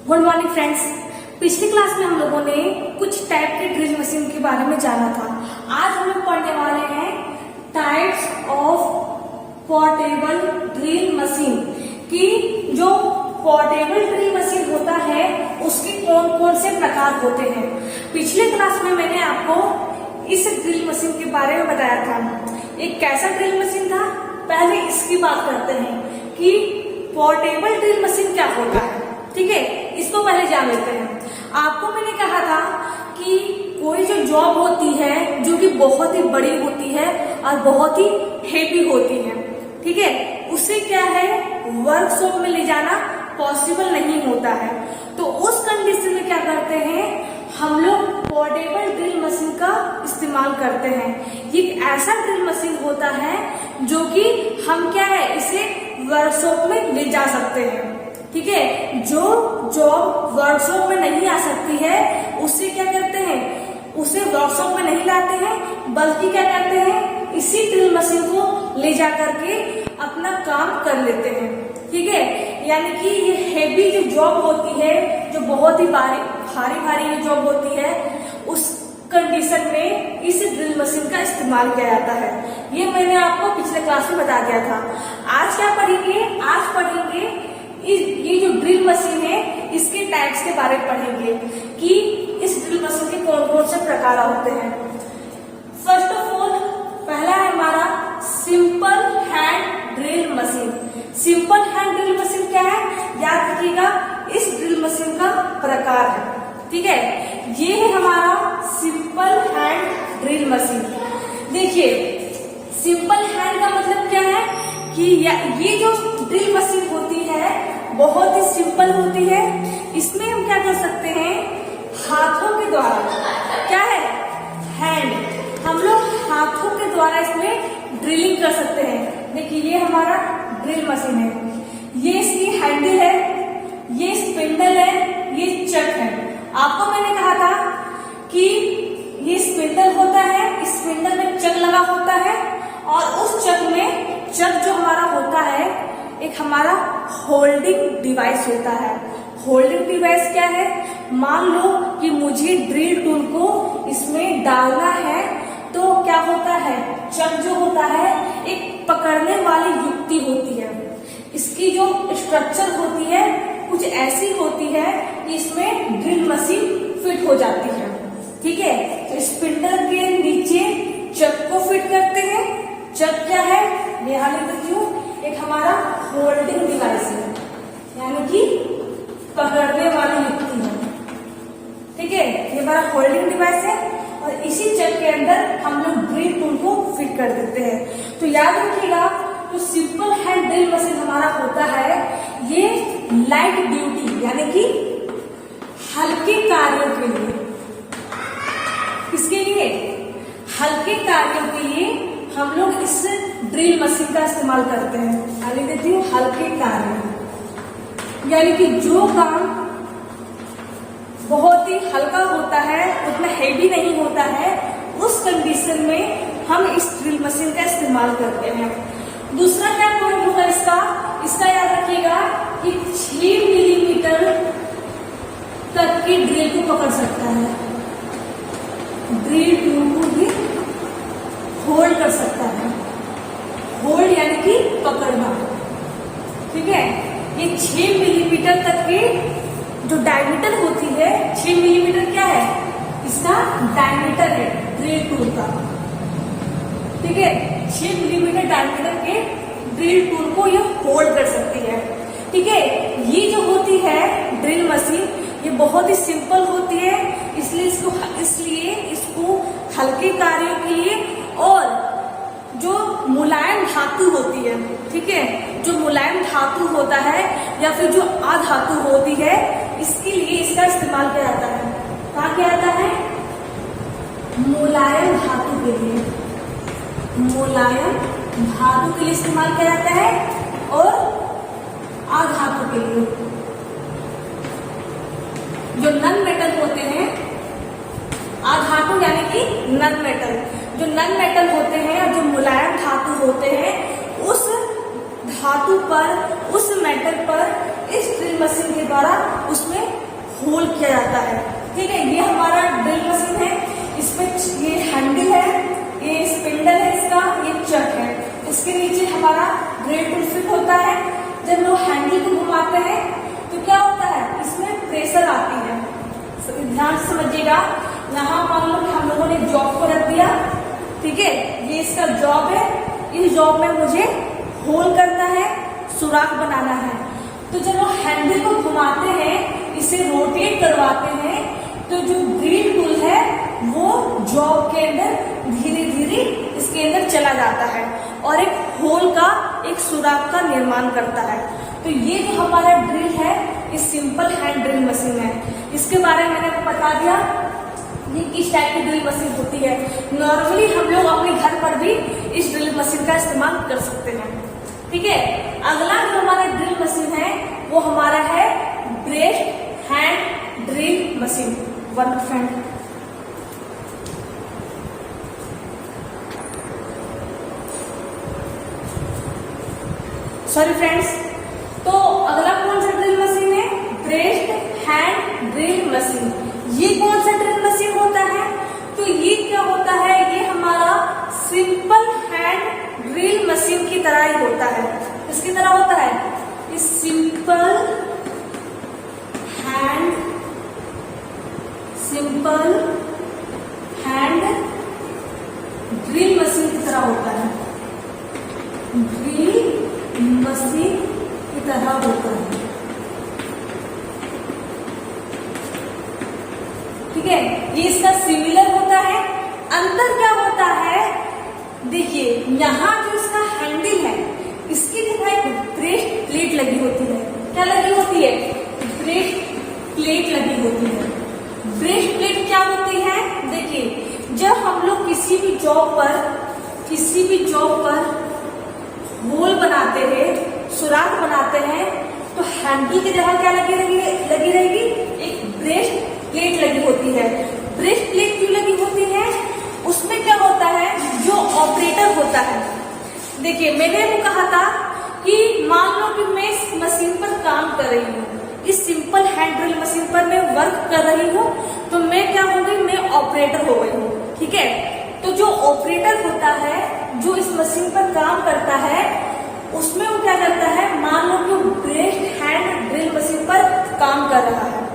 Good morning friends. पिछली class में हम लोगों ने कुछ टाइप के ड्रिल मशीन के बारे में जाना था। आज हम लोग पढ़ने वाले हैं types of portable drill machine कि जो पोर्टेबल ड्रिल मशीन होता है उसके कौन कौन से प्रकार होते हैं। पिछले क्लास में मैंने आपको इस ड्रिल मशीन के बारे में बताया था। एक कैसा ड्रिल मशीन था, पहले इसकी बात करते हैं कि पोर्टेबल ड्रिल मशीन क्या होता है। ठीक है, इसको पहले जान लेते हैं। आपको मैंने कहा था कि कोई जो जॉब होती है जो कि बहुत ही बड़ी होती है और बहुत ही हेवी होती है, ठीक है, उसे क्या है वर्कशॉप में ले जाना पॉसिबल नहीं होता है। तो उस कंडीशन में क्या करते हैं हम लोग पोर्टेबल ड्रिल मशीन का इस्तेमाल करते हैं। ये एक ऐसा ड्रिल मशीन होता है जो कि हम क्या है इसे वर्कशॉप में ले जा सकते हैं। ठीक है, जो जॉब वर्कशॉप में नहीं आ सकती है उससे क्या करते हैं, उसे वर्कशॉप में नहीं लाते हैं बल्कि क्या करते हैं इसी ड्रिल मशीन को ले जा करके अपना काम कर लेते हैं। ठीक है, यानी कि ये हेवी जो जॉब होती है, जो बहुत ही भारी जॉब होती है, उस कंडीशन में इस ड्रिल मशीन का इस्तेमाल किया जाता है। ये मैंने आपको पिछले क्लास में बता दिया था। आज क्या पढ़ेंगे, आज पढ़ेंगे ये जो ड्रिल मशीन है इसके टाइप्स के बारे में पढ़ेंगे कि इस ड्रिल मशीन के कौन कौन से प्रकार होते हैं। फर्स्ट ऑफ ऑल पहला है हमारा simple hand drill machine. Simple hand drill machine क्या है, याद रखिएगा, इस ड्रिल मशीन का प्रकार है। ठीक है, ये है हमारा सिंपल हैंड ड्रिल मशीन। देखिए, सिंपल हैंड का मतलब क्या है कि ये जो ड्रिल मशीन होती है बहुत ही सिंपल होती है। इसमें हम क्या कर सकते हैं, हाथों के द्वारा, क्या है हैंड, हम लोग हाथों के द्वारा इसमें ड्रिलिंग कर सकते हैं। देखिए, ये हमारा ड्रिल मशीन है, ये इसकी हैंडल है, ये स्पिंडल है, ये चक है। आपको मैंने कहा था कि ये स्पिंडल होता है, इस स्पिंडल में चक लगा होता है और उस चक में चक जो हमारा होता है एक हमारा होल्डिंग डिवाइस होता है। होल्डिंग डिवाइस क्या है, मान लो कि मुझे ड्रिल टूल को इसमें डालना है तो क्या होता है, चक जो होता है एक पकड़ने वाली युक्ति होती है। इसकी जो स्ट्रक्चर होती है कुछ ऐसी होती है कि इसमें ड्रिल मशीन फिट हो जाती है। ठीक है, तो स्पिंडल के नीचे चक को फिट करते हैं। चक क्या है, यहाँ लिख देती हूँ, एक हमारा होल्डिंग डिवाइस है, यानी कि पकड़ने वाली युक्ति है। ठीक है, ये हमारा होल्डिंग डिवाइस है और इसी चक के अंदर हम लोग ड्रिल टूल को फिट कर देते हैं। तो याद रखिएगा, जो सिंपल हैंड ड्रिल मशीन हमारा होता है ये लाइट ड्यूटी यानी कि हल्के कार्यों के लिए, इसके लिए हल्के कार्यों के लिए हम लोग इस ड्रिल मशीन का इस्तेमाल करते हैं। आगे देती हूँ, हल्के कार्य यानी कि जो काम बहुत ही हल्का होता है, उतना हेवी नहीं होता है, उस कंडीशन में हम इस ड्रिल मशीन का इस्तेमाल करते हैं। दूसरा क्या पॉइंट होगा इसका याद रखिएगा कि 6 मिलीमीटर तक की ड्रिल को पकड़ सकता है, ड्रिल टूल को भी होल्ड कर सकता है। होल्ड यानी कि पकड़ना। ठीक है, ये 6 मिलीमीटर तक की जो डायमीटर होती है, 6 मिलीमीटर क्या है, इसका डायमीटर है ड्रिल टूल का। ठीक है, 6 मिलीमीटर डायमीटर के ड्रिल टूल को ये होल्ड कर सकती है। ठीक है, ये जो होती है ड्रिल मशीन ये बहुत ही सिंपल होती है, इसलिए इसको हल्के कार्यों के लिए और जो मुलायम धातु होती है, ठीक है, जो मुलायम धातु होता है या फिर जो अधातु होती है, इसके लिए इसका इस्तेमाल किया जाता है। कहाँ किया जाता है, मुलायम धातु के लिए, मुलायम धातु के लिए इस्तेमाल किया जाता है और अधातु के लिए जो नन मेटल होते हैं, अधातु यानी कि नन मेटल, जो नन मेटल होते हैं और जो मुलायम धातु होते हैं, उस धातु पर, उस मेटल पर इस ड्रिल मशीन के द्वारा उसमें होल किया जाता है। ठीक है, ये हमारा ड्रिल मशीन है, इसमें ये हैंडल है, ये स्पिंडल है, इसका ये चक है, इसके नीचे हमारा ड्रिल टूल फिट होता है। जब लोग हैंडल को घुमाते हैं तो क्या होता है, इसमें प्रेशर आती है। ध्यान से समझिएगा, यहाँ मान लो कि हम लोगों ने जॉब को रख दिया, ठीक है, ये इसका जॉब है, इस जॉब में मुझे होल करना है, सुराख बनाना है। तो जब लोग हैंडल को घुमाते हैं, इसे रोटेट करवाते हैं, तो जो ड्रिल टूल है वो जॉब के अंदर धीरे धीरे इसके अंदर चला जाता है और एक होल का, एक सुराख का निर्माण करता है। तो ये जो हमारा ड्रिल है, ये सिंपल हैंड ड्रिल मशीन है। इसके बारे में मैंने आपको बता दिया ये किस टाइप की ड्रिल मशीन होती है। नॉर्मली हम लोग अपने घर पर भी इस ड्रिल मशीन का इस्तेमाल कर सकते हैं। ठीक है, अगला जो हमारा ड्रिल मशीन है वो हमारा है breast hand drill machine. One friend, sorry friends, तो अगला कौन सा ड्रिल मशीन है, ब्रेस्ट हैंड ड्रिल मशीन। ये कौन सा ड्रिल मशीन होता है, तो ये क्या होता है, ये हमारा सिंपल हैंड ड्रिल मशीन की तरह ही होता है। इसकी तरह होता है, इस सिंपल हैंड ड्रिल मशीन की तरह होता है, ड्रिल मशीन की तरह होता है। ठीक है, ये इसका सिमिलर होता है। अंतर क्या होता है, देखिए यहाँ जो इसका हैंडल है, इसकी जगह एक ब्रेस्ट प्लेट लगी होती है। क्या लगी होती है, ब्रेस्ट प्लेट लगी होती है। ब्रेस्ट प्लेट क्या होती है, देखिए जब हम लोग किसी भी जॉब पर होल बनाते हैं, सुराख बनाते हैं, तो हैंडल की जगह क्या लगी रहेगी, एक ब्रेस्ट प्लेट लगी होती है। ब्रेस्ट प्लेट क्यों लगी होती है, उसमें क्या होता है, जो ऑपरेटर होता है, देखिए मैंने वो कहा था कि मान लो कि मैं इस मशीन पर काम कर रही हूँ, इस सिंपल हैंड ड्रिल मशीन पर मैं वर्क कर रही हूँ, तो मैं क्या हो गई, मैं ऑपरेटर हो गई हूँ। ठीक है, तो जो ऑपरेटर होता है, जो इस मशीन पर काम करता है, उसमें वो क्या करता है, मान लो कि ब्रेस्ट हैंड ड्रिल मशीन पर काम कर रहा है,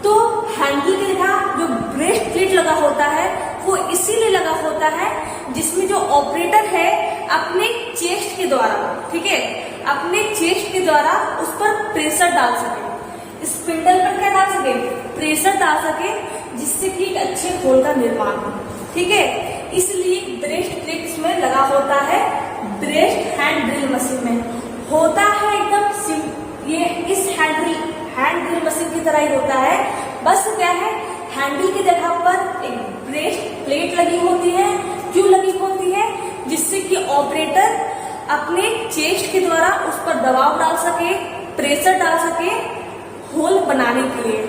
तो हैंडल की जगह जो ब्रेस्ट प्लेट लगा होता है वो इसीलिए लगा होता है जिसमें जो ऑपरेटर है अपने चेस्ट के द्वारा, ठीक है, अपने चेस्ट के द्वारा उस पर प्रेशर डाल सके, स्पिंडल पर क्या डाल सके, प्रेशर डाल सके, जिससे कि एक अच्छे होल का निर्माण हो। ठीक है, इसलिए ब्रेस्ट प्लेट इसमें लगा होता है, ब्रेस्ट हैंड ड्रिल मशीन में होता है एकदम ये इस हैंड ड्रिल मशीन की तरह ही होता है। बस क्या है, हैंडल की जगह पर एक ब्रेस्ट प्लेट लगी होती है। क्यों लगी होती है, जिससे कि ऑपरेटर अपने चेस्ट के द्वारा उस पर दबाव डाल सके, प्रेशर डाल सके होल बनाने के लिए।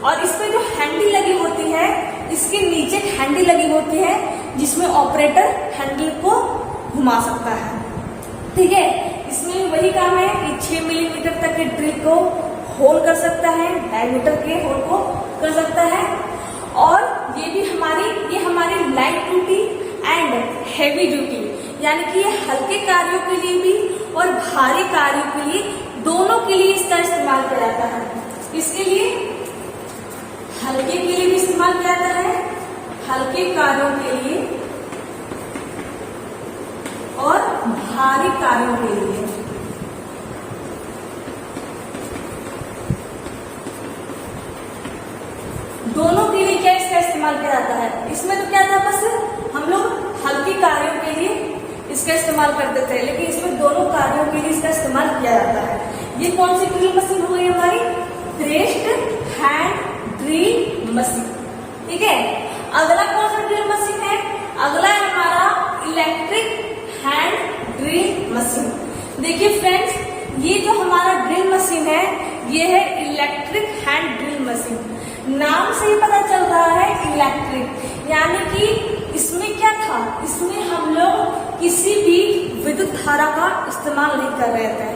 और इसमें जो हैंडल लगी होती है, इसके नीचे हैंडल लगी होती है जिसमें ऑपरेटर हैंडल को घुमा सकता है। ठीक है, इसमें वही काम है कि 6 मिलीमीटर तक के ड्रिल को होल कर सकता है, डायमीटर के होल को कर सकता है। और ये हमारी light duty and heavy duty, यानी कि ये हल्के कार्यों के लिए भी और भारी कार्यों के लिए, दोनों के लिए इसका इस्तेमाल किया जाता है। इसके लिए हल्के के लिए भी इस्तेमाल किया जाता है, हल्के कार्यों के लिए और भारी कार्यों के लिए। दोनों के लिए क्या इसका इस्तेमाल किया जाता है। इसमें तो क्या था, बस हम लोग हल्के कार्यों के लिए इसका इस्तेमाल करते थे, लेकिन इसमें दोनों कार्यों के लिए इसका इस्तेमाल किया जाता है। ये कौन सी ड्रिल मशीन हो गई हमारी, ब्रेस्ट हैंड ड्रिल मशीन। ठीक है, अगला कौन सा ड्रिल मशीन है, अगला है हमारा इलेक्ट्रिक हैंड ड्रिल मशीन। देखिए फ्रेंड्स, ये जो हमारा ड्रिल मशीन है, ये है इलेक्ट्रिक हैंड ड्रिल मशीन। नाम से ही पता चल रहा है इलेक्ट्रिक, यानी कि इसमें क्या था, इसमें हम लोग किसी भी विद्युत धारा का इस्तेमाल नहीं कर रहे थे।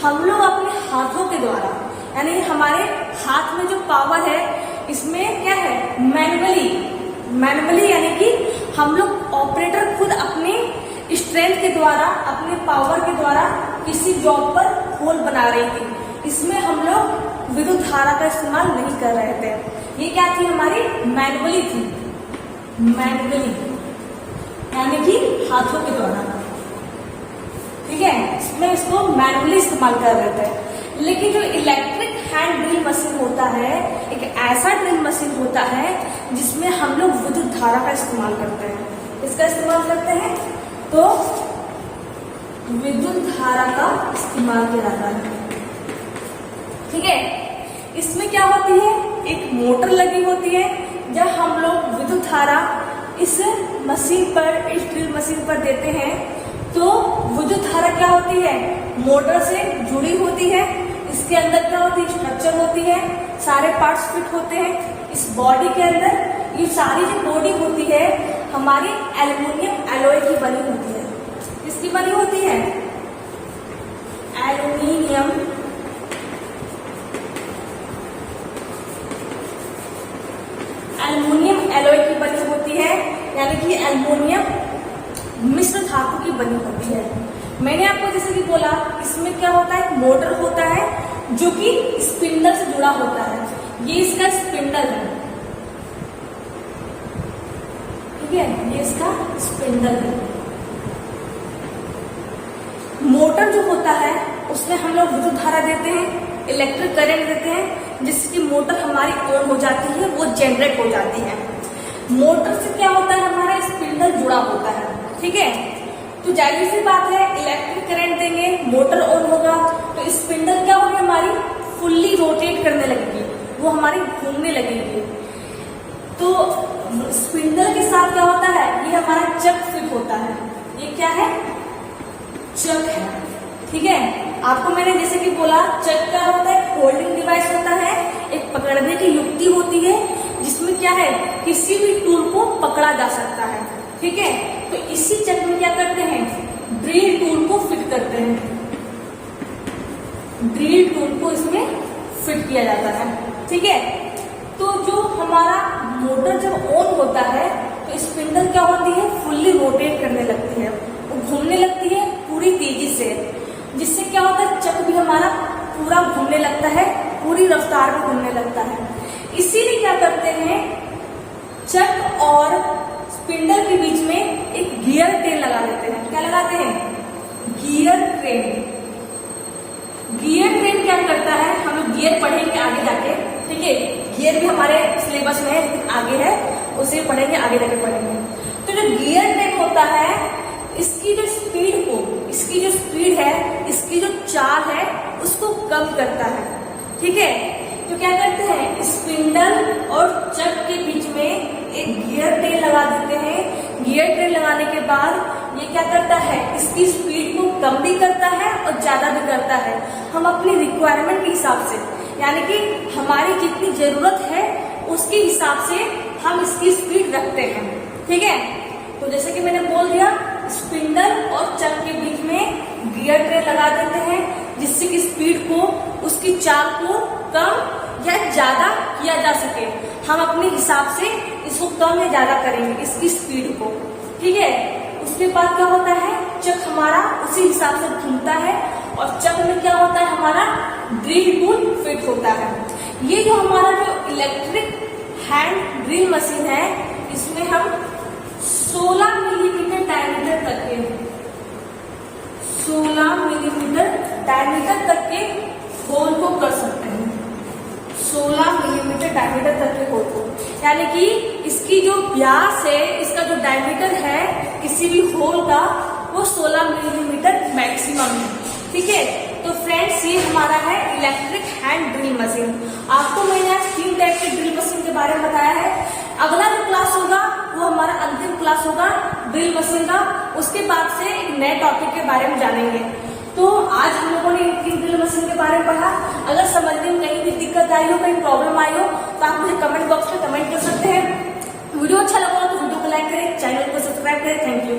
हम लोग अपने हाथों के द्वारा यानी हमारे हाथ में जो पावर है इसमें क्या है, मैनुअली यानी कि हम लोग ऑपरेटर खुद अपने स्ट्रेंथ के द्वारा, अपने पावर के द्वारा किसी जॉब पर होल बना रही थी। इसमें हम लोग विद्युत धारा का इस्तेमाल नहीं कर रहे थे। ये क्या थी, हमारी मैनुअली थी, यानी कि हाथों के द्वारा, ठीक है, इसमें इसको मैनुअली इस्तेमाल कर रहे थे। लेकिन जो इलेक्ट्रिक हैंड ड्रिल मशीन होता है, एक ऐसा ड्रिल मशीन होता है जिसमें हम लोग विद्युत धारा का इस्तेमाल करते हैं। इसका इस्तेमाल करते हैं तो विद्युत धारा का इस्तेमाल किया जाता है, ठीक है। इसमें क्या होती है, एक मोटर लगी होती है। जब हम लोग विद्युत धारा इस मशीन पर, इस ड्रिल मशीन पर देते हैं तो विद्युत धारा क्या होती है, मोटर से जुड़ी होती है। इसके अंदर क्या होती है, स्ट्रक्चर होती है, सारे पार्ट्स फिट होते हैं इस बॉडी के अंदर। ये सारी जो बॉडी होती है हमारी एल्युमिनियम एलॉय की बनी होती है। किसकी बनी होती है, एल्युमिनियम एलॉय की बनी होती है, यानी कि एल्युमिनियम मिश्र धातु की बनी होती है। मैंने आपको जैसे कि बोला, इसमें क्या होता है, मोटर होता है जो कि स्पिंडल से जुड़ा होता है। ये इसका स्पिंडल है, ठीक है, ये इसका स्पिंडल है। मोटर जो होता है उसमें हम लोग विद्युत धारा देते हैं, इलेक्ट्रिक करंट देते हैं, जिससे कि मोटर हमारी ऑन हो जाती है, वो जनरेट हो जाती है। मोटर से क्या होता है, हमारा स्पिंडल जुड़ा होता है, ठीक है। तो जाहिर सी बात है, इलेक्ट्रिक करंट देंगे, मोटर ऑन होगा तो स्पिंडल क्या होगी, हमारी फुल्ली रोटेट करने लगेगी, वो हमारी घूमने लगेगी। तो स्पिंडल के साथ क्या होता है, ये हमारा चक फिट होता है। ये क्या है, चक है, ठीक है। आपको मैंने जैसे कि बोला, चक क्या होता है, होल्डिंग डिवाइस होता है, एक पकड़ने की युक्ति होती है जिसमें क्या है, किसी भी टूल को पकड़ा जा सकता है, ठीक है। तो इसी चक में क्या करते हैं, ड्रिल टूल को फिट करते हैं, ड्रिल टूल को इसमें फिट किया जाता है, ठीक है। तो जो हमारा मोटर जब ऑन होता है तो स्पिंडल क्या होती है, फुल्ली रोटेट करने लगती है, वो घूमने लगती है पूरी तेजी से, जिससे क्या होता है, चक भी हमारा पूरा घूमने लगता है, पूरी रफ्तार में घूमने लगता है। इसीलिए क्या करते हैं, चक और स्पिंडल के बीच में एक गियर ट्रेन लगा देते हैं। क्या लगाते हैं, गियर ट्रेन। गियर ट्रेन क्या करता है, हम लोग गियर पढ़ेंगे आगे जाके, ठीक है। गियर भी हमारे सिलेबस में है, लेकिन आगे है, उसे पढ़ेंगे, आगे जाके पढ़ेंगे। तो जो गियर ट्रेन होता है, इसकी जो स्पीड को, इसकी जो स्पीड है, इसकी जो चाल है, उसको कम करता है, ठीक है। तो क्या करते हैं, स्पिंडल और चक के बीच में एक गियर ट्रेन लगा देते हैं। गियर ट्रेन लगाने के बाद ये क्या करता है, इसकी स्पीड को कम भी करता है और ज्यादा भी करता है। हम अपनी रिक्वायरमेंट के हिसाब से, यानी कि हमारी जितनी जरूरत है उसके हिसाब से हम इसकी स्पीड रखते हैं, ठीक है। तो जैसे कि मैंने बोल दिया, स्पिंडल और चक के बीच में गियर ट्रेन लगा देते हैं, जिससे कि स्पीड को, उसकी चाल को कम या ज्यादा किया जा सके। हम अपने हिसाब से इसको कम या ज्यादा करेंगे, इसकी स्पीड को, ठीक है। उसके बाद क्या होता है, चक हमारा उसी हिसाब से घूमता है और चक में क्या होता है, हमारा ड्रिल टूल फिट होता है। ये जो हमारा जो इलेक्ट्रिक हैंड ड्रिल मशीन है, इसमें हम 16 मिलीमीटर डायमीटर तक के, 16 मिलीमीटर डायमीटर तक के होल को कर सकते हैं, 16 मिलीमीटर डायमीटर तक के होल को, यानी कि इसकी जो व्यास है, इसका जो डायमीटर है किसी भी होल का, वो 16 मिलीमीटर मैक्सिमम है, ठीक है। तो फ्रेंड्स, ये हमारा है इलेक्ट्रिक हैंड ड्रिल मशीन। आपको मैंने आज 3 टाइप के ड्रिल मशीन के बारे में बताया है। अगला जो क्लास होगा वो हमारा अंतिम क्लास होगा ड्रिल मशीन का, उसके बाद से एक नए टॉपिक के बारे में जानेंगे। तो आज हम लोगों ने ड्रिल मशीन के बारे में पढ़ा। अगर समझने में कहीं भी दिक्कत आई हो, कहीं प्रॉब्लम आई हो, तो आप मुझे कमेंट बॉक्स में कमेंट कर सकते हैं। वीडियो अच्छा लगा तो वीडियो को लाइक करें, चैनल को सब्सक्राइब करें। Thank you.